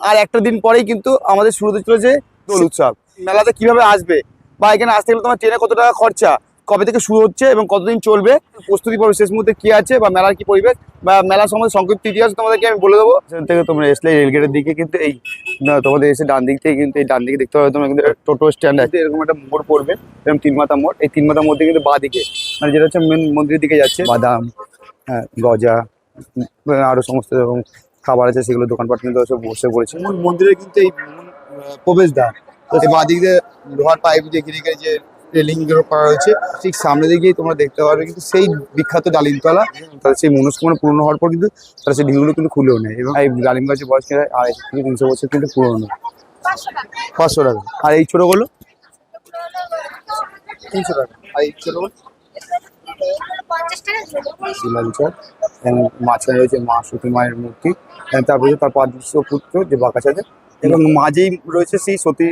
আর একটা দিন পরেই কিন্তু আমাদের শুরু হতে চলেছে দোল উৎসব। মেলাতে কিভাবে আসবে বা এখানে আসতে গেলে তোমার ট্রেনে কত টাকা খরচা, কবে থেকে শুরু হচ্ছে এবং কতদিন চলবে, প্রস্তুতি পর্ব শেষ মুহূর্তে কি আছে বা মেলার কি পরিবেশ বা মেলার সম্বন্ধে সংক্ষিপ্ত ইতিহাস তোমাদেরকে আমি বলে দেবো। সেখান থেকে তোমরা এসলে রেলগেটের দিকে কিন্তু এই তোমাদের এসে ডান দিক থেকে কিন্তু এই ডান দিকে দেখতে পাবে তোমরা কিন্তু টোটো স্ট্যান্ড আছে, এরকম একটা মোড় পড়বে, এরকম তিনমাথা মোড়। এই তিনমাথা মোড় থেকে কিন্তু বাঁ দিকে মানে যেটা হচ্ছে মেন মন্দিরের দিকে যাচ্ছে, বাদাম, হ্যাঁ, গজা, আরো সমস্ত রকম খাবার আছে, সেগুলো দোকানপাট কিন্তু সব বসে পড়েছে। মন্দিরের কিন্তু এই প্রবেশদ্বার, তো এই বাঁদিক দিয়ে লোহার পাইপ দিয়ে ঘিরে ঘিরে যে রেলিং গুলো করা হয়েছে, ঠিক সামনে দিকেই তোমরা দেখতে পারবে কিন্তু সেই বিখ্যাত ডালিমতলা। তার সেই মনস্কামনা পূর্ণ হওয়ার পর কিন্তু তারা সেই ঢিলগুলো কিন্তু খুলেও নেয় এবং এই ডালিম গাছের বয়স 250 থেকে 300 বছর কিন্তু পুরনো। 500 টাকা। আর এই ছোটগুলো 300 টাকা। আর এই ছোটগুলো শিলাঞ্চল, মাঝখানে রয়েছে মা সতী মায়ের মূর্তি, তারপরে তার পাদৃশ্য পুত্র যে বাঁকাচাঁদের, এবং মাঝেই রয়েছে সেই সতী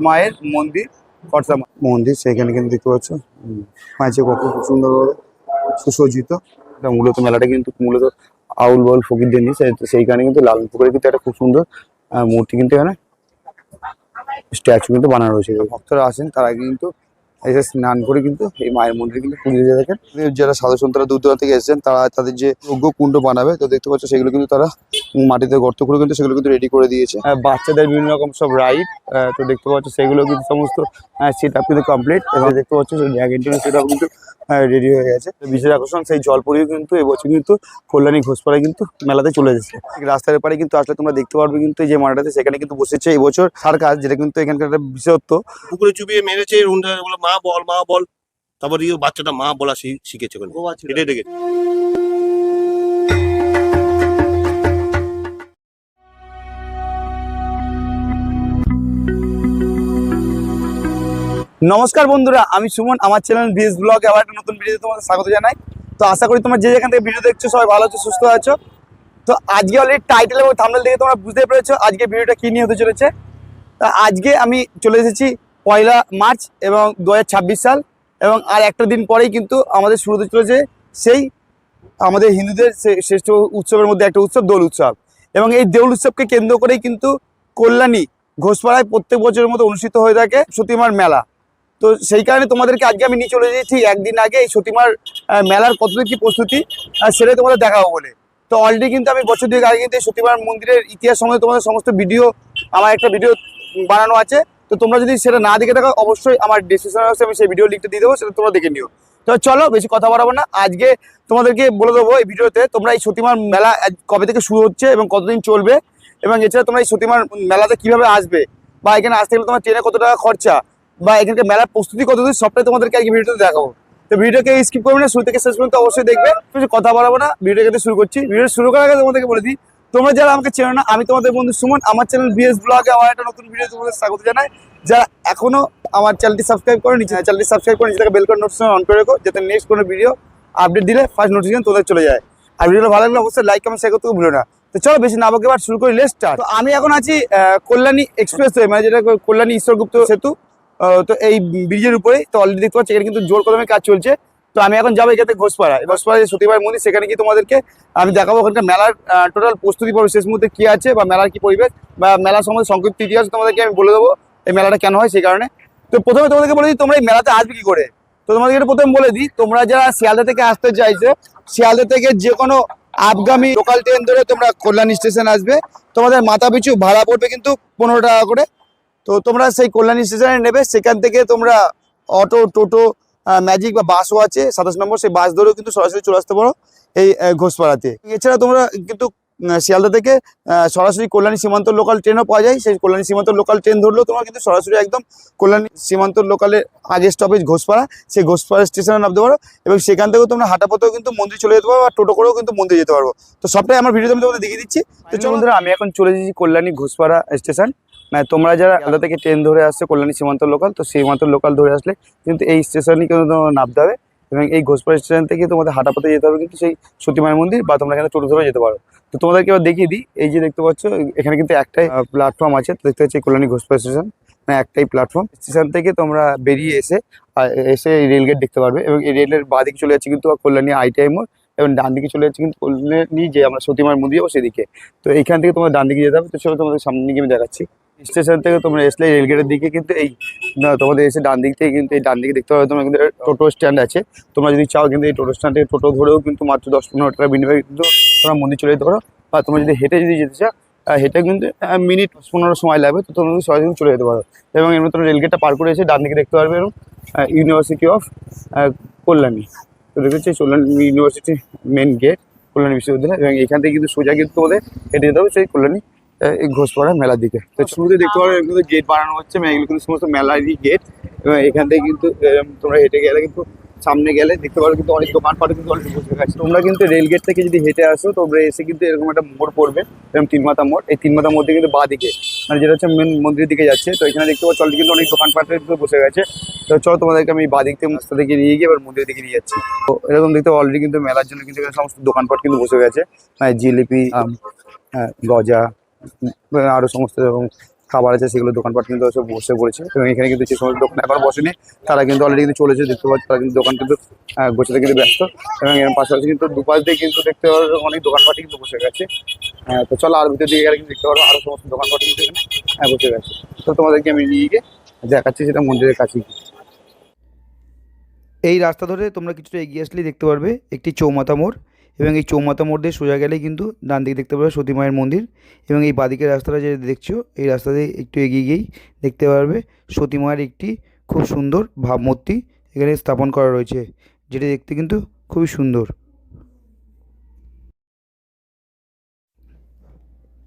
মায়ের মন্দির, খরচা মন্দির। সেখানে কিন্তু দেখতে পাচ্ছ মাঝে কত সুন্দর সুসজ্জিত। এটা মূলত মেলাটা কিন্তু মূলত আউল বাউল ফকিরদের নিয়ে, সেইখানে কিন্তু লালন পুকুরে কিন্তু একটা খুব সুন্দর মূর্তি কিন্তু এখানে স্ট্যাচু কিন্তু বানানো রয়েছে। ভক্তরা আসেন তারা কিন্তু এসে স্নান করে কিন্তু এই মায়ের মন্দিরে কিন্তু পুজো দিয়ে থাকেন। যারা সাধু সন্তরা দূর দূরান্ত থেকে এসেছেন তারা তাদের যে যজ্ঞ কুণ্ড বানাবে, তো দেখতে পাচ্ছ সেগুলো কিন্তু তারা মাটিতে গর্ত করে কিন্তু সেগুলো কিন্তু রেডি করে দিয়েছে। বাচ্চাদের বিভিন্ন রকম সব রাইড, তো দেখতে পাচ্ছ সেগুলো কিন্তু সমস্ত সেট আপ কিন্তু কমপ্লিট, এবং দেখতে পাচ্ছ ড্রাগন সেটাও কিন্তু রেডি হয়ে গেছে। বিশেষ আকর্ষণ সেই জলপুরিও কিন্তু এবছর কিন্তু কল্যাণী ঘোষপাড়ায় কিন্তু মেলাতে চলে এসেছে। রাস্তার পাড়ে কিন্তু আসলে তোমরা দেখতে পারবে কিন্তু এই যে মাঠটাতে, সেখানে কিন্তু বসেছে এবছর সার্কাস, যেটা কিন্তু এখানকার একটা বিশেষত্ব। পুকুরে চুবিয়ে মেরেছে, মা বল মা বল, তারপর বাচ্চাটা মা বলা শিখেছে। এটাই দেখে নমস্কার বন্ধুরা, আমি সুমন, আমার চ্যানেল ভিএস ব্লগ আবার একটা নতুন ভিডিওতে তোমাদের স্বাগত জানাই। তো আশা করি তোমরা যে যেখান থেকে ভিডিও দেখছো সবাই ভালো আছো, সুস্থ আছো। তো আজকে অলরেডি টাইটেল এবং থাম্বনেল দেখে তোমরা বুঝতে পেরেছো আজকে ভিডিওটা কি নিয়ে হতে চলেছে। তা আজকে আমি চলে এসেছি 1 মার্চ এবং 2026 সাল, এবং আর একটা দিন পরেই কিন্তু আমাদের শুরু হতে চলেছে সেই আমাদের হিন্দুদের শ্রেষ্ঠ উৎসবের মধ্যে একটা উৎসব, দোল উৎসব। এবং এই দোল উৎসবকে কেন্দ্র করেই কিন্তু কল্যাণী ঘোষপাড়ায় প্রত্যেক বছরের মতো অনুষ্ঠিত হয়ে থাকে সতীমার মেলা। তো সেই কারণে তোমাদেরকে আজকে আমি নিয়ে চলে এসেছি একদিন আগে এই সতীমার মেলার কতদূর কি প্রস্তুতি সেটাই তোমাদের দেখাবো বলে। তো অলরেডি কিন্তু আমি বছর 2 আগে কিন্তু এই সতীমার মন্দিরের ইতিহাস সম্বন্ধে তোমাদের সমস্ত ভিডিও, আমার একটা ভিডিও বানানো আছে। তো তোমরা যদি সেটা না দেখে থাকো অবশ্যই আমার ডিসক্রিপশন বক্সে আমি সেই ভিডিও লিঙ্কটা দিয়ে দেবো, সেটা তোমরা দেখে নিও। তো চলো বেশি কথা বাড়াবো না, আজকে তোমাদেরকে বলে দেবো এই ভিডিওতে তোমরা এই সতীমার মেলা কবে থেকে শুরু হচ্ছে এবং কতদিন চলবে, এবং এছাড়া তোমরা এই সতীমার মেলাতে কিভাবে আসবে বা এখানে আসতে গেলে তোমার ট্রেনে কত টাকা খরচা বা এখানকার মেলার প্রস্তুতি কতদূর, সবটাই তোমাদেরকে আজকে ভিডিওতে দেখাবো। তো ভিডিওকে স্কিপ করবে না, শুরু থেকে শেষ পর্যন্ত অবশ্যই দেখবে। কিছু কথা বাড়াবো না, ভিডিওকে শুরু করছি। ভিডিও শুরু করার আগে তোমাদেরকে বলে দিই, তোমরা যারা আমাকে চেনো না, আমি তোমাদের বন্ধু সুমন, আমার চ্যানেল ভিএস ব্লগে আমার একটা নতুন ভিডিও তোমাদের স্বাগত জানাই। যারা এখনো আমার চ্যানেলটি সাবস্ক্রাইব করে নিচে চ্যানেলটি সাবস্ক্রাইব করে নিচে বেল করে নোটিফিকেশন অন করে রেখো, যাতে নেক্সট কোনো ভিডিও আপডেট দিলে ফার্স্ট নোটিফিকেশন তোদের চলে যায়। আর ভিডিওটা ভালো লাগলে অবশ্যই লাইক কমেন্ট শেয়ার করতে ভুলো না। তো চলো বেশি না বকে এবার শুরু করি, লেটস স্টার্ট। তো আমি এখন আছি কল্যাণী এক্সপ্রেসওয়ে, মানে যেটা কল্যাণী ঈশ্বরগুপ্ত সেতু, তো এই ব্রিজের উপরে। তো অলরেডি দেখতে পাচ্ছি এখানে কিন্তু জোর কদমে কাজ চলছে। তো আমি এখন যাবো এখানে ঘোষপাড়া যে সতীমার মন্দির, সেখানে কি তোমাদেরকে আমি দেখাবো ওখানকার মেলার টোটাল প্রস্তুতি পর্ব শেষ মুহূর্তে কি আছে বা মেলার কি পরিবেশ বা মেলার সম্বন্ধে সংক্ষিপ্ত ইতিহাস তোমাদেরকে আমি বলে দেবো, এই মেলাটা কেন হয় সেই কারণে। তো প্রথমে তোমাদেরকে বলে দিই তোমরা এই মেলাতে আসবে কি করে। তো তোমাদেরকে প্রথমে বলে দিই, তোমরা যারা শিয়ালদা থেকে আসতে চাইছে, শিয়ালদা থেকে যে কোনো আপগামী লোকাল ট্রেন ধরে তোমরা কল্যাণী স্টেশন আসবে। তোমাদের মাথা পিছু ভাড়া পড়বে কিন্তু 15 টাকা করে। তো তোমরা সেই কল্যাণী স্টেশনে নেবে, সেখান থেকে তোমরা অটো, টোটো, ম্যাজিক বা বাসও আছে 27 নম্বর, সেই বাস ধরেও কিন্তু সরাসরি চলে আসতে পারো এই ঘোষপাড়াতে। এছাড়া তোমরা কিন্তু শিয়ালদা থেকে সরাসরি কল্যাণী সীমান্ত লোকাল ট্রেনও পাওয়া যায়। সেই কল্যাণী সীমান্ত লোকাল ট্রেন ধরলেও তোমরা কিন্তু সরাসরি একদম কল্যাণী সীমান্ত লোকালের আগে স্টপেজ ঘোষপাড়া, সেই ঘোষপাড়া স্টেশনে নামতে পারো, এবং সেখান থেকেও তোমরা হাঁটা পথেও কিন্তু মন্দির চলে যেতে পারো, আর টোটো করেও কিন্তু মন্দির যেতে পারবো। তো সবটাই আমার ভিডিওতে আমি তোমাদের দেখিয়ে দিচ্ছি। তো চলো বন্ধুরা, আমি এখন চলে এসেছি কল্যাণী ঘোষপাড়া স্টেশন। মানে তোমরা যারা শিয়ালদা থেকে ট্রেন ধরে আসছে কল্যাণী সীমান্ত লোকাল, তো সীমান্ত লোকাল ধরে আসলে কিন্তু এই স্টেশনই কিন্তু নামতে হবে, এবং এই ঘোষপাড়া স্টেশন থেকে তোমাদের হাঁটা পথে যেতে হবে কিন্তু সেই সতীমায়ের মন্দির, বা তোমরা এখানে টোটো ধরে যেতে পারো। তো তোমাদেরকে এবার দেখিয়ে দিই, এই যে দেখতে পাচ্ছ এখানে কিন্তু একটাই প্ল্যাটফর্ম আছে। তো দেখতে পাচ্ছি কল্যাণী ঘোষপাড়া স্টেশন, মানে একটাই প্ল্যাটফর্ম। স্টেশন থেকে তোমরা বেরিয়ে এসে এই রেলগেট দেখতে পারবে, এবং এই রেলের বাঁদিকে চলে যাচ্ছে কিন্তু কল্যাণী ITI মোড়, এবং ডান দিকে চলে যাচ্ছে কিন্তু কল্যাণী যে আমরা সতীমার মন্দির যাবো সেদিকে। তো এইখান থেকে তোমার ডান দিকে যেতে হবে। তো চলো তোমাদের সামনে দিকে আমি দেখাচ্ছি। স্টেশন থেকে তোমরা এসলে রেলগেটের দিকে কিন্তু এই তোমাদের এসে ডান দিক থেকে কিন্তু এই ডান দিকে দেখতে পাবে তোমরা কিন্তু টোটো স্ট্যান্ড আছে। তোমরা যদি চাও কিন্তু এই টোটো স্ট্যান্ড থেকে টোটো ধরেও কিন্তু মাত্র 10-15 টাকা বিনিময়ে কিন্তু তোমরা মন্দির চলে যেতে পারো। বা তোমরা যদি হেঁটে যেতে চাও হেঁটে কিন্তু মিনিট 15 সময় লাগবে। তো তোমরা কিন্তু সরাসরি চলে যেতে পারো। এবং এমনি তোমরা রেলগেটটা পার করে এসে ডান দিকে দেখতে পারবে এবং ইউনিভার্সিটি অফ কল্যাণী। তো দেখেছি Kalyani university main gate Kalyani বিশ্ববিদ্যালয়। এবং এখান থেকে কিন্তু সোজা কিন্তু তোমাদের হেঁটে যেতে হবে সেই কল্যাণী এই ঘোষপাড়া মেলার দিকে। তো শুরুতে দেখতে পারো কিন্তু গেট বানানো হচ্ছে, এগুলো কিন্তু সমস্ত মেলারই গেট। এবং এখান থেকে কিন্তু তোমরা হেঁটে গেলে কিন্তু সামনে গেলে দেখতে পারো কিন্তু অনেক দোকানপাটে কিন্তু অনেক বসে গেছে। তোমরা কিন্তু রেল গেট থেকে যদি হেঁটে আসো তোমরা এসে কিন্তু এরকম একটা মোড় পড়বে, এরকম তিনমাথা মোড়। এই তিনমাথা মোড় থেকে কিন্তু বাঁ দিকে মানে যেটা হচ্ছে মেন মন্দিরের দিকে যাচ্ছে। তো এখানে দেখতে পাচ্ছ অলরেডি কিন্তু অনেক দোকানপাটে কিন্তু বসে গেছে। তো চলো তোমাদেরকে আমি বাঁ দিক থেকে রাস্তা থেকে নিয়ে গিয়ে এবার মন্দিরের দিকে নিয়ে যাচ্ছি। তো এরকম দেখতে অলরেডি কিন্তু মেলার জন্য কিন্তু এখানে সমস্ত দোকানপাট কিন্তু বসে গেছে। জিলিপি, গজা, আরো সমস্ত রকম খাবার আছে সেগুলো দোকানপাট কিন্তু সব বসে পড়েছে। এবং এখানে কিন্তু যে সমস্ত দোকান এখন বসেনি তারা কিন্তু অলরেডি কিন্তু চলেছে দেখতে পাচ্ছি। তারা কিন্তু দোকান কিন্তু গোছাতে কিন্তু ব্যস্ত। এবং এর পাশাপাশি কিন্তু দুপাশ দিয়ে কিন্তু দেখতে পারো অনেক দোকানপাট কিন্তু বসে গেছে। তো চলো আর ভিতর দিকে গেলে কিন্তু দেখতে পারো আরো সমস্ত দোকানপাট কিন্তু এখানে বসে গেছে। তো তোমাদেরকে আমি নিয়ে গিয়ে দেখাচ্ছি সেটা মন্দিরের কাছে। এই রাস্তা ধরে তোমরা কিছুটা এগিয়ে আসলেই দেখতে পারবে একটি চৌমাথা মোড়। এবং এই চৌমাথা মোড় দিয়ে সোজা গেলেই কিন্তু ডান দিকে দেখতে পারবে সতী মায়ের মন্দির। এবং এই বাঁদিকের রাস্তাটা যে দেখছো এই রাস্তা দিয়ে একটু এগিয়ে গিয়েই দেখতে পারবে সতী মায়ের একটি খুব সুন্দর ভাবমূর্তি এখানে স্থাপন করা রয়েছে, যেটি দেখতে কিন্তু খুবই সুন্দর।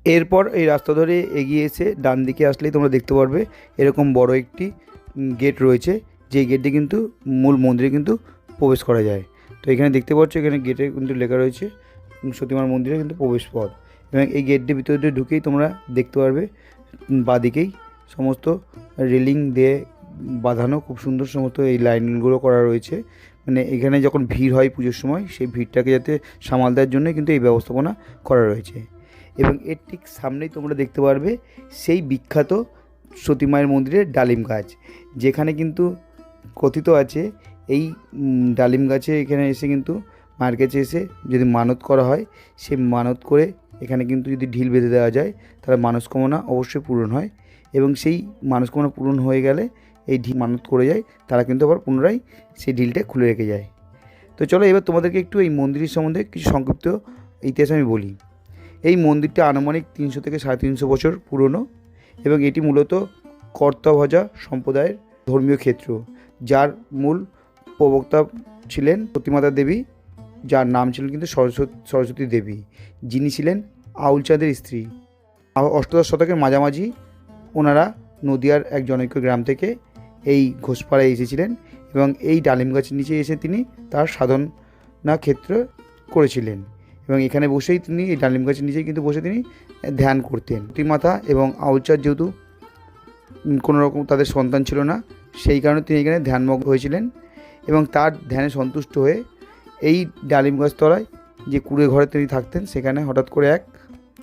এরপর এই রাস্তা ধরে এগিয়ে এসে ডান দিকে আসলেই তোমরা দেখতে পারবে এরকম বড় একটি গেট রয়েছে, যেই গেটটি কিন্তু মূল মন্দিরে কিন্তু প্রবেশ করা যায়। তো এখানে দেখতে পাচ্ছ এখানে গেটে কিন্তু লেখা রয়েছে সতীমার মন্দিরে কিন্তু প্রবেশ পথ। এবং এই গেটটির ভিতরে দিয়ে ঢুকেই তোমরা দেখতে পারবে বাঁদিকেই সমস্ত রেলিং দিয়ে বাঁধানো খুব সুন্দর সমস্ত এই লাইনগুলো করা রয়েছে। মানে এখানে যখন ভিড় হয় পুজোর সময় সেই ভিড়টাকে যাতে সামাল দেওয়ার জন্য কিন্তু এই ব্যবস্থাপনা করা রয়েছে। এবং এর ঠিক সামনেই তোমরা দেখতে পারবে সেই বিখ্যাত সতী মায়ের মন্দিরের ডালিম গাছ, যেখানে কিন্তু কথিত আছে এই ডালিম গাছে এখানে এসে কিন্তু মায়ের কাছে এসে যদি মানত করা হয় সেই মানত করে এখানে কিন্তু যদি ঢিল বেঁধে দেওয়া যায় তাহলে মানসকামনা অবশ্যই পূরণ হয়। এবং সেই মানসকামনা পূরণ হয়ে গেলে এই ঢিল মানত করে যায় তারা কিন্তু আবার পুনরায় সেই ঢিলটা খুলে রেখে যায়। তো চলো এবার তোমাদেরকে একটু এই মন্দিরের সম্বন্ধে কিছু সংক্ষিপ্ত ইতিহাস আমি বলি। এই মন্দিরটা আনুমানিক 300 থেকে 350 বছর পুরনো এবং এটি মূলত কর্তাভজা সম্প্রদায়ের ধর্মীয় ক্ষেত্র, যার মূল প্রবক্তা ছিলেন সতীমাতা দেবী, যার নাম ছিলেন কিন্তু সরস্বতী দেবী, যিনি ছিলেন আউলচাঁদের স্ত্রী। অষ্টাদশ শতকের মাঝামাঝি ওনারা নদিয়ার এক জনৈক গ্রাম থেকে এই ঘোষপাড়ায় এসেছিলেন এবং এই ডালিম গাছের নিচে এসে তিনি তার সাধনা ক্ষেত্র করেছিলেন। এবং এখানে বসেই তিনি এই ডালিম গাছের নিচেই কিন্তু বসে তিনি ধ্যান করতেন। সতীমাতা এবং আউলচাঁদ যেহেতু কোনো রকম তাদের সন্তান ছিল না, সেই কারণে তিনি এখানে ধ্যানমগ্ন হয়েছিলেন। এবং তার ধ্যানে সন্তুষ্ট হয়ে এই ডালিম গাছ তলায় যে কুড়ে ঘরে তিনি থাকতেন সেখানে হঠাৎ করে এক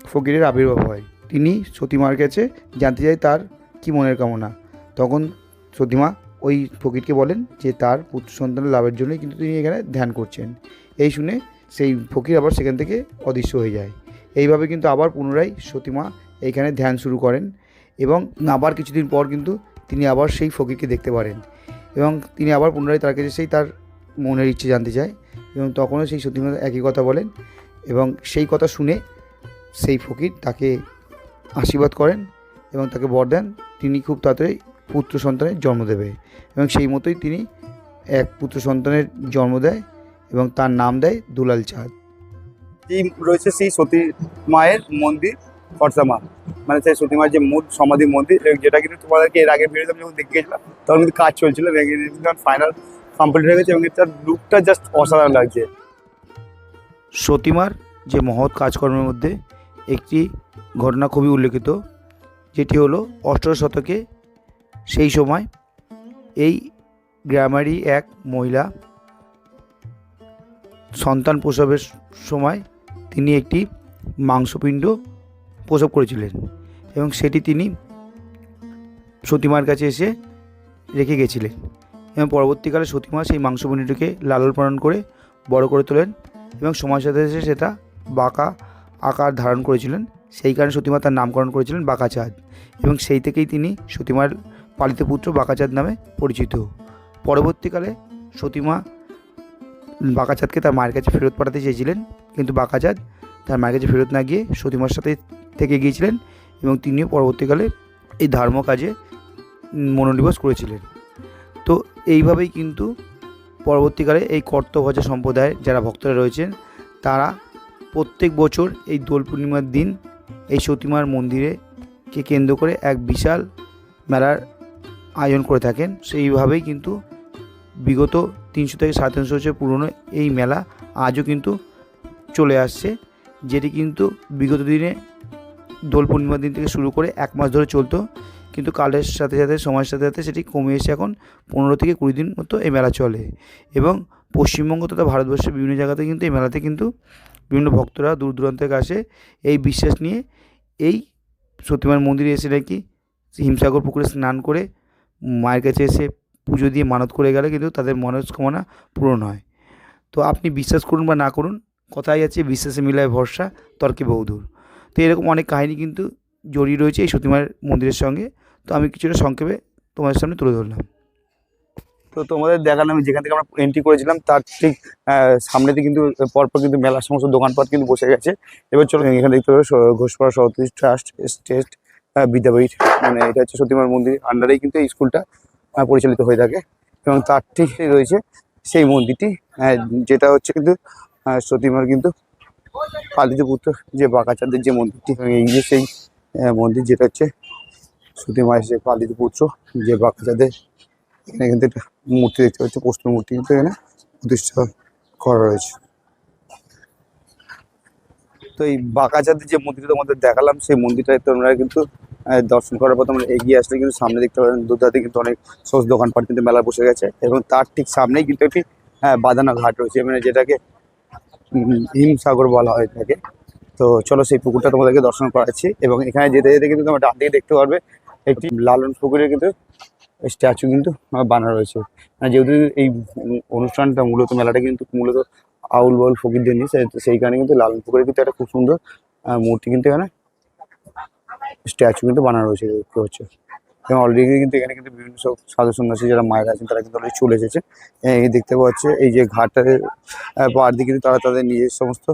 ফকিরের আবির্ভাব হয়। তিনি সতীমার কাছে জানতে চায় তার কি মনের কামনা। তখন সতীমা ওই ফকিরকে বলেন যে তার পুত্র সন্তানের লাভের জন্যই কিন্তু তিনি এখানে ধ্যান করছেন। এই শুনে সেই ফকির আবার সেখান থেকে অদৃশ্য হয়ে যায়। এইভাবে কিন্তু আবার পুনরায় সতীমা এইখানে ধ্যান শুরু করেন এবং আবার কিছুদিন পর কিন্তু তিনি আবার সেই ফকিরকে দেখতে পারেন এবং তিনি আবার পুনরায় তার কাছে সেই তার মনের ইচ্ছে জানতে চায় এবং তখনও সেই সতীমা একই কথা বলেন এবং সেই কথা শুনে সেই ফকির তাকে আশীর্বাদ করেন এবং তাকে বর দেন তিনি খুব তাড়াতাড়ি পুত্র সন্তানের জন্ম দেবে। এবং সেই মতোই তিনি এক পুত্র সন্তানের জন্ম দেয় এবং তার নাম দেয় দুলাল চাঁদ। এই রয়েছে সেই সতী মায়ের মন্দির খরসামা, মানে সেই সতী মায়ের যে মূল সমাধি মন্দির, যেটা কিন্তু তোমাদেরকে এর আগে ভিডিওতে আমি যখন দেখে গেছিলাম তখন কিন্তু কাজ চলছিল, ফাইনাল কমপ্লিট হয়ে গেছে এবং এটার লুকটা জাস্ট অসাধারণ লাগছে। সতীমার যে মহৎ কাজকর্মের মধ্যে একটি ঘটনা খুবই উল্লেখিত, যেটি হলো অষ্টদশ শতকে সেই সময় এই গ্রামেরই এক মহিলা সন্তান প্রসবের সময় তিনি একটি মাংসপিণ্ড প্রসব করেছিলেন এবং সেটি তিনি সতীমার কাছে এসে রেখে গেছিলেন এবং পরবর্তীকালে সতীমা সেই মাংসপিণ্ডটিকে লালন পালন করে বড় করে তোলেন এবং সময়ের সাথে সাথে সেটা বাঁকা আকার ধারণ করেছিলেন, সেই কারণে সতীমা তার নামকরণ করেছিলেন বাঁকাচাঁদ, এবং সেই থেকেই তিনি সতীমার পালিত পুত্র বাঁকাচাঁদ নামে পরিচিত। পরবর্তীকালে সতীমা বাঁকাচাঁদকে তার মায়ের কাছে ফেরত পাঠাতে চেয়েছিলেন, কিন্তু বাঁকাচাঁদ তার মায়ের কাছে ফেরত না গিয়ে সতীমার সাথে থেকে গিয়েছিলেন এবং তিনিও পরবর্তীকালে এই ধর্ম কাজে মনোনিবেশ করেছিলেন। তো এইভাবেই কিন্তু পরবর্তীকালে এই কর্তভজা সম্প্রদায়ের যারা ভক্তরা রয়েছেন তারা প্রত্যেক বছর এই দোল পূর্ণিমার দিন এই সতীমার মন্দিরেকে কেন্দ্র করে এক বিশাল মেলার আয়োজন করে থাকেন। সেইভাবেই কিন্তু বিগত 300 থেকে 350 বছর পুরনো এই মেলা আজও কিন্তু চলে আসছে, যেটি কিন্তু বিগত দিনে দোল পূর্ণিমার দিন থেকে শুরু করে 1 মাস ধরে চলতো, কিন্তু কালের সাথে সাথে সময়ের সাথে সাথে সেটি কমে এসে এখন 15 থেকে 20 দিন মতো এই মেলা চলে। এবং পশ্চিমবঙ্গ তথা ভারতবর্ষের বিভিন্ন জায়গাতে কিন্তু এই মেলাতে কিন্তু বিভিন্ন ভক্তরা দূর দূরান্ত থেকে আসে এই বিশ্বাস নিয়ে এই সতীমার মন্দিরে এসে নাকি হিমসাগর পুকুরে স্নান করে মায়ের কাছে এসে পুজো দিয়ে মানত করে গেলে কিন্তু তাদের মনস্কামনা পূরণ হয়। তো আপনি বিশ্বাস করুন বা না করুন, কথাই আছে বিশ্বাসে মিলায় ভরসা, তর্কে বহুদূর। তো এরকম অনেক কাহিনী কিন্তু জড়িয়ে রয়েছে এই সতীমার মন্দিরের সঙ্গে। তো আমি কিছুটা সংক্ষেপে তোমাদের সামনে তুলে ধরলাম। তো তোমাদের দেখালাম যেখান থেকে আমরা এন্ট্রি করেছিলাম তার ঠিক সামনেতে কিন্তু পরপর কিন্তু মেলার সমস্ত দোকানপাট কিন্তু বসে গেছে। এবার চলো এখানে দেখতে পাবে ঘোষপাড়া সরস্বতী ট্রাস্ট স্টেট বিদ্যাপীঠ, মানে এটা হচ্ছে সতীমার মন্দির আন্ডারেই কিন্তু এই স্কুলটা পরিচালিত হয়ে থাকে। এবং তার ঠিক রয়েছে সেই মন্দিরটি, যেটা হচ্ছে কিন্তু সতীমার কিন্তু পালিত পুত্র যে বাঁকাচাঁদের যে মন্দিরটি, এই যে সেই মন্দির যেটা হচ্ছে সতীমায়ের যে পালিত পুত্র যে বাঁকাচাঁদের, এখানে কিন্তু একটা মূর্তি দেখতে পাচ্ছি, প্রস্তর মূর্তি কিন্তু এখানে প্রতিষ্ঠা করা রয়েছে। তো এই বাঁকাচাঁদের যে মন্দিরটা তোমাদের দেখালাম সেই মন্দিরটায় তোমরা কিন্তু দর্শন করার পর তোমরা এগিয়ে আসলে কিন্তু সামনে দেখতে পাবেন দুধাতে কিন্তু অনেক সস দোকানপাট কিন্তু মেলা বসে গেছে, এবং তার ঠিক সামনেই কিন্তু একটি বাঁধানো ঘাট রয়েছে, মানে যেটাকে হিমসাগর বলা হয়ে থাকে। তো চলো সেই পুকুরটা তোমাদেরকে দর্শন করাচ্ছি, এবং এখানে যেতে যেতে কিন্তু তোমরা ডান দিকে দেখতে পারবে একটি লালন পুকুরের কিন্তু স্ট্যাচু কিন্তু বানানো রয়েছে। যেহেতু এই অনুষ্ঠানটা মূলত মেলাটা কিন্তু মূলত আউল বাউল ফকিরদের নিয়ে, সেই কারণে কিন্তু লালন পুকুরে কিন্তু একটা খুব সুন্দর মূর্তি কিন্তু এখানে স্ট্যাচু কিন্তু বানানো রয়েছে দেখতে হচ্ছে। এবং অলরেডি কিন্তু এখানে কিন্তু বিভিন্ন সব সাধু সন্ন্যাসী যারা মায়েরা আছেন তারা কিন্তু অলরেডি চলে এসেছে। এই দেখতে পাচ্ছে এই যে ঘাটের পাড় দিয়ে কিন্তু তারা তাদের নিজের সমস্ত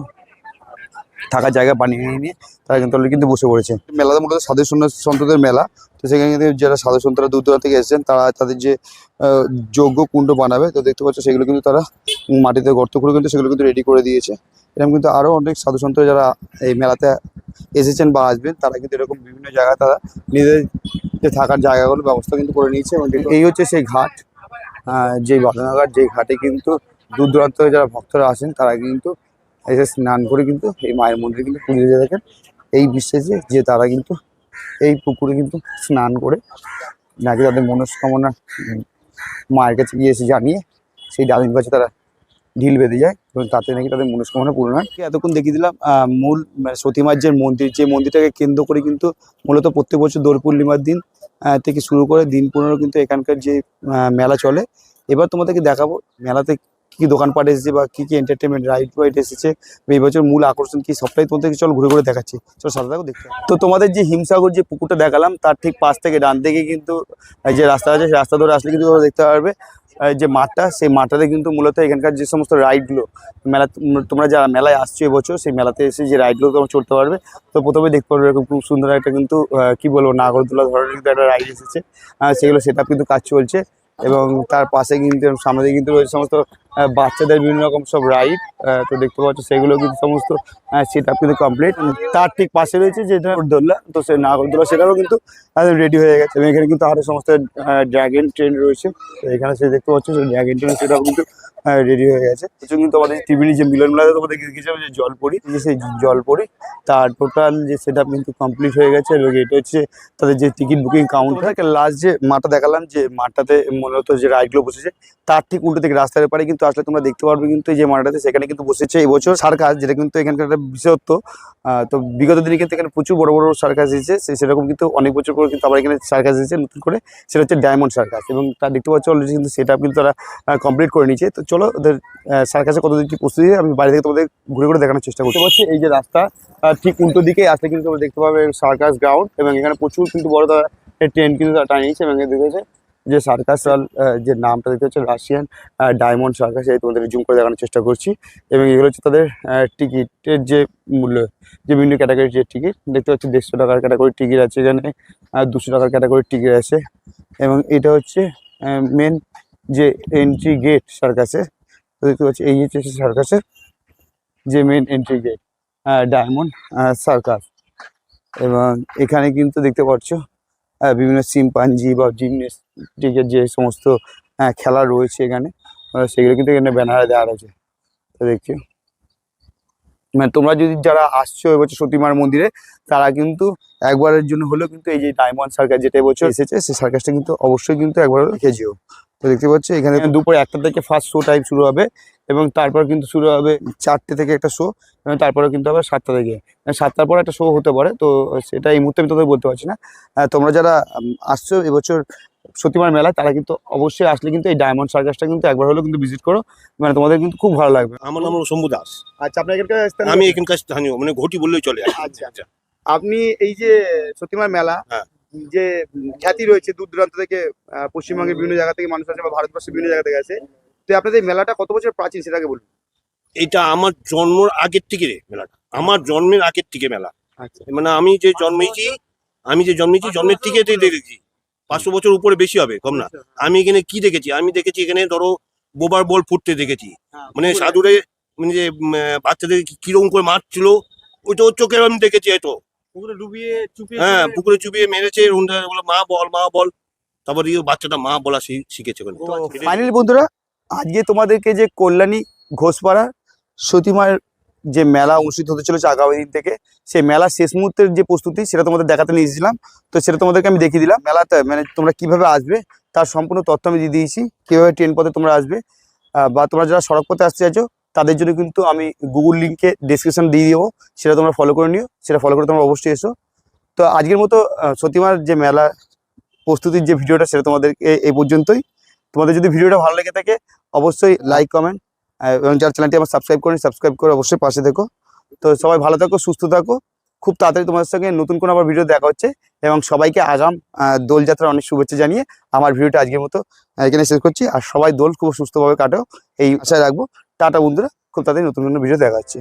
থাকার জায়গা বানিয়ে নিয়ে তারা কিন্তু অলরেডি কিন্তু বসে পড়েছে। মেলাটা মূলত সাধু সন্তদের মেলা, তো সেখানে কিন্তু যারা সাধু সন্তরা দূর দূরান্ত থেকে এসেছেন তারা তাদের যে যজ্ঞ কুণ্ড বানাবে, তো দেখতে পাচ্ছ সেগুলো কিন্তু তারা মাটিতে গর্ত করে কিন্তু সেগুলো কিন্তু রেডি করে দিয়েছে। এরকম কিন্তু আরও অনেক সাধু সন্তরা যারা এই মেলাতে এসেছেন বা আসবেন তারা কিন্তু এরকম বিভিন্ন জায়গায় তারা নিজেদের যে থাকার জায়গাগুলো ব্যবস্থা কিন্তু করে নিয়েছে। এবং এই হচ্ছে সেই ঘাট, যেই বাঁধানো ঘাট, যেই ঘাটে কিন্তু দূর দূরান্ত থেকে যারা ভক্তরা আসেন তারা কিন্তু এসে স্নান করে কিন্তু এই মায়ের মন্দিরে কিন্তু পুজো দিয়ে থাকেন এই বিশ্বাসে যে তারা কিন্তু এই পুকুরে কিন্তু স্নান করে নাকি তাদের মনস্কামনা মায়ের কাছে গিয়ে এসে জানিয়ে সেই ডালিম গাছে তারা ঢিল বেঁধে যায় এবং তাতে নাকি তাদের মনস্কামনা পূরণ হয়। এতক্ষণ দেখিয়ে দিলাম মূল সতীমার যে মন্দির, যে মন্দিরটাকে কেন্দ্র করে কিন্তু মূলত প্রত্যেক বছর দোল পূর্ণিমার দিন থেকে শুরু করে দিন 15 কিন্তু এখানকার যে মেলা চলে। এবার তোমাদেরকে দেখাবো মেলাতে কী দোকানপাট এসেছে বা কী কী এন্টারটেনমেন্ট রাইড ফাইড এসেছে, এই বছর মূল আকর্ষণ কি সবটাই তোমাদেরকে চল ঘুরে ঘুরে দেখাচ্ছি। চল সাথে থাকো দেখতে। তো তোমাদের যে হিমসাগর যে পুকুরটা দেখালাম তার ঠিক পাশ থেকে ডান দিকে কিন্তু যে রাস্তা আছে সেই রাস্তা ধরে আসলে কিন্তু তোমরা দেখতে পারবে যে মাঠটা, সেই মাঠটাতে কিন্তু মূলত এখানকার যে সমস্ত রাইডগুলো মেলা, তোমরা যারা মেলায় আসছো এবছর সেই মেলাতে এসে যে রাইডগুলো তোমরা চড়তে পারবে। তো প্রথমে দেখতে পারবে এরকম খুব সুন্দর একটা কিন্তু কি বলবো নাগরদোলা ধরনের কিন্তু একটা রাইড এসেছে, সেগুলো সেটা কিন্তু কাজ চলছে। এবং তার পাশে কিন্তু সামনে দিকে কিন্তু রয়েছে সমস্ত বাচ্চাদের বিভিন্ন রকম সব রাইড, তো দেখতে পাচ্ছ সেগুলো কিন্তু সমস্ত সেটা কিন্তু কমপ্লিট। তার ঠিক পাশে রয়েছে যে নাগরদোলা, তো সেই নাগরদোলা সেটাও কিন্তু রেডি হয়ে গেছে। এবং এখানে কিন্তু আরও সমস্ত ড্রাগন ট্রেন রয়েছে, তো এখানে সে দেখতে পাচ্ছ সেই ড্রাগন ট্রেন সেটাও কিন্তু রেডি হয়ে গেছে। কিন্তু আমাদের টিভির যে মিলন মেলাতে তোমাদের দেখেছিলাম যে জলপরি, যে সেই জলপরি তার টোটাল যে সেটা কিন্তু কমপ্লিট হয়ে গেছে। এবং এটা হচ্ছে তাদের যে টিকিট বুকিং কাউন্টার। লাস্ট যে মাঠটা দেখালাম যে মাঠটাতে মূলত যে রাইডগুলো বসেছে তার ঠিক উল্টো থেকে রাস্তার পারে কিন্তু কিন্তু আসলে তোমরা দেখতে পারবে কিন্তু এই যে মাঠটাতে সেখানে কিন্তু বসেছে এবছর সার্কাস, যেটা কিন্তু এখানকার একটা বিশেষত্ব। তো বিগত দিনে কিন্তু এখানে প্রচুর বড় বড় সার্কাস এসেছে, সেরকম কিন্তু অনেক বছর করে কিন্তু আবার এখানে সার্কাস এসেছে নতুন করে, সেটা হচ্ছে ডায়মন্ড সার্কাস। এবং তার দেখতে পাচ্ছ অলরেডি কিন্তু সেটা কিন্তু তারা কমপ্লিট করে নিয়েছে। তো চলো ওদের সার্কাসে কতদিন কি প্রস্তুতি আমি বাইরে থেকে তোমাদের ঘুরে ঘুরে দেখানোর চেষ্টা করতে পারছি। এই যে রাস্তা ঠিক উল্টো দিকে আসলে কিন্তু তোমরা দেখতে পাবে সার্কাস গ্রাউন্ড, এবং এখানে প্রচুর কিন্তু বড় তারা ট্রেন কিন্তু তারা টানিয়েছে। এবং দেখেছে যে সার্কাস যে নামটা দেখতে হচ্ছে রাশিয়ান ডায়মন্ড সার্কাস, এই তোমাদের জুম করে দেখানোর চেষ্টা করছি। এবং এগুলো হচ্ছে তাদের টিকিটের যে মূল্য, যে বিভিন্ন ক্যাটাগরির যে টিকিট দেখতে পাচ্ছি, 150 টাকার ক্যাটাগরির টিকিট আছে এখানে, 200 টাকার ক্যাটাগরির টিকিট আছে। এবং এটা হচ্ছে মেন যে এন্ট্রি গেট সার্কাসের, দেখতে পাচ্ছি এই হচ্ছে সার্কাসের যে main entry gate Diamond Circus. এবং এখানে কিন্তু দেখতে পাচ্ছ বিভিন্ন সিম্পাঞ্জি বা জিমন্যাস্টিকের যে সমস্ত খেলা রয়েছে এখানে, সেগুলো কিন্তু এখানে ব্যানারে দেওয়া রয়েছে। তো দেখছি মানে তোমরা যদি যারা আসছো এবছর সতীমার মন্দিরে, তারা কিন্তু একবারের জন্য হলেও কিন্তু এই যে ডায়মন্ড সার্কাস যেটা এবছর এসেছে, সেই সার্কাসটা কিন্তু অবশ্যই কিন্তু একবার দেখে যেও। তো দেখতে পাচ্ছ এখানে দুপুরে 1টা থেকে ফার্স্ট শো টাইম শুরু হবে, এবং তারপর কিন্তু শুরু হবে 4টে থেকে একটা শো, এবং তারপরে কিন্তু আবার 7টা থেকে, 7টার পর একটা শো হতে পারে। তো সেটা এই মুহূর্তে আমি তোদের বলতে পারছি না। তোমরা যারা আসছো এবছর সতীমার মেলায়, তারা কিন্তু অবশ্যই আসলে কিন্তু এই ডায়মন্ড সার্কাসটা কিন্তু একবার হলেও কিন্তু ভিজিট করো, মানে তোমাদের কিন্তু খুব ভালো লাগবে। আমার নাম হলো শম্ভু দাস। আচ্ছা, আপনার এখানকার আমি এখানকার স্থানীয়, মানে ঘটি বললেই চলে। আচ্ছা আচ্ছা, আপনি এই যে সতীমার মেলা হ্যাঁ। যে খ্যাতি রয়েছে দূর দূরান্ত থেকে, পশ্চিমবঙ্গের বিভিন্ন জায়গা থেকে মানুষ আসে বা ভারতবর্ষের বিভিন্ন জায়গা থেকে আসে, তো আপনাদের এই মেলাটা কত বছর প্রাচীন সেটাকে বলুন। এটা আমার জন্মের আগের থেকে রে মেলাটা, আমার জন্মের আগের থেকে মেলা। আচ্ছা মানে আমি যে জন্মেছি জন্মের থেকে দেখেছি 500 বছর উপরে বেশি হবে, কম না। আমি এখানে কি দেখেছি, আমি দেখেছি এখানে ধরো বোবার বল ফুটতে দেখেছি, মানে সাধুরে মানে যে বাচ্চাদের কিরকম করে মারছিল, ওইটা ওর চোখে আমি দেখেছি। হয়তো পুকুরে ডুবিয়ে চুপিয়ে হ্যাঁ, পুকুরে চুপিয়ে মেরেছে, বলে মা বল মা বল, তারপর বাচ্চাটা মা বলা শিখেছে ওখানে। ফাইনালি বন্ধুরা, আজকে তোমাদেরকে যে কল্যাণী ঘোষপাড়া সতীমার যে মেলা অনুষ্ঠিত হতে চলেছে আগামী দিন থেকে, সেই মেলার শেষ মুহূর্তের যে প্রস্তুতি সেটা তোমাদের দেখাতে নিয়ে এসেছিলাম। তো সেটা তোমাদেরকে আমি দেখিয়ে দিলাম। মেলাতে মানে তোমরা কিভাবে আসবে তার সম্পূর্ণ তথ্য আমি দিয়ে দিয়েছি, কিভাবে ট্রেন পথে তোমরা আসবে, বা তোমরা যারা সড়ক পথে আসতে চাইছো তাদের জন্য কিন্তু আমি গুগল লিঙ্কে ডেসক্রিপশন দিয়ে দেবো, সেটা তোমরা ফলো করে নিও, সেটা ফলো করে তোমরা অবশ্যই এসো। তো আজকের মতো সতীমার যে মেলা প্রস্তুতির যে ভিডিওটা, সেটা তোমাদেরকে এই পর্যন্তই। তোমাদের যদি ভিডিওটা ভালো লেগে থাকে অবশ্যই লাইক কমেন্ট, এবং যারা চ্যানেলটি আমার সাবস্ক্রাইব করে অবশ্যই পাশে থেকো। তো সবাই ভালো থাকো, সুস্থ থাকো। খুব তাড়াতাড়ি তোমাদের সঙ্গে নতুন কোনো আবার ভিডিও দেখা হচ্ছে, এবং সবাইকে আগাম দোলযাত্রার অনেক শুভেচ্ছা জানিয়ে আমার ভিডিওটা আজকের মতো এখানে শেষ করছি। আর সবাই দোল খুব সুস্থভাবে কাটো এই আশায় রাখবো। টাটা বন্ধুরা, খুব তাড়াতাড়ি নতুন কোনো ভিডিও দেখা হচ্ছে।